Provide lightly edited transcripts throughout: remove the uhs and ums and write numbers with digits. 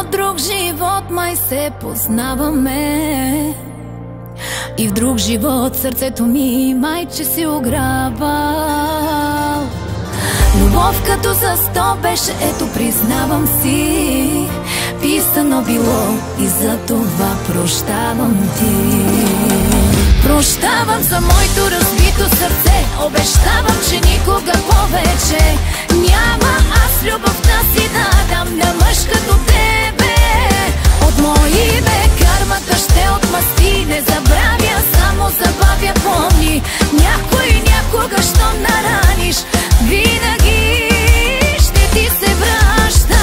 От друг живот май се познаваме и в друг живот сърцето ми майче си ограбал. Любов като за 100 беше, ето признавам си, писано било и за това прощавам ти. Прощавам за моето разбито сърце, обещавам, че никога повече няма аз любовта си да дам на мъж като тебе. От мое име кармата ще отмъсти, не забравя, само забавя, помни. Някой някога щом нараниш, винаги ще ти се връща.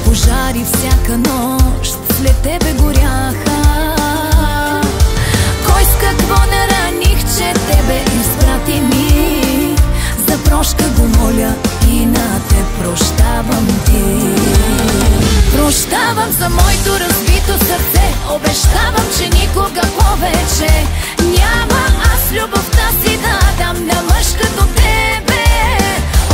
Пожари всяка нощ след тебе горяха. Кой с какво нараних, че тебе изпрати ми? За прошка го моля и на те прощавам ти. Прощавам за моето разбито сърце, обещавам, че никога повече няма аз любовта си да дам на мъж като тебе.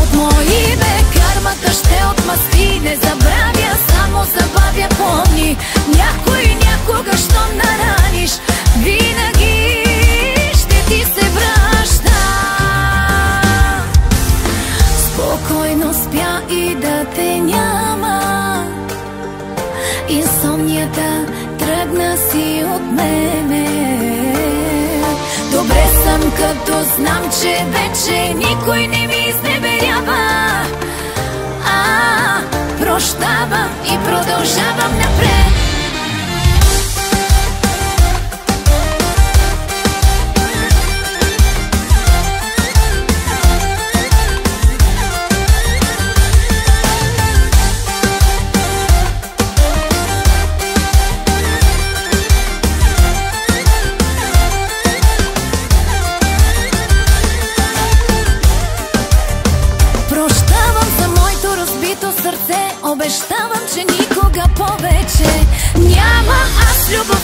От мое име кармата ще отмъсти, не забравя, само забавя, помни. Някой някога щом нараниш, винаги ще ти се връща. Спокойно спя и да те няма, инсомнията тръгна си от мене. Добре съм като знам, че вече никой не ми изневерява. Прощавам и продължавам напред. Обещавам, че никога повече няма аз любов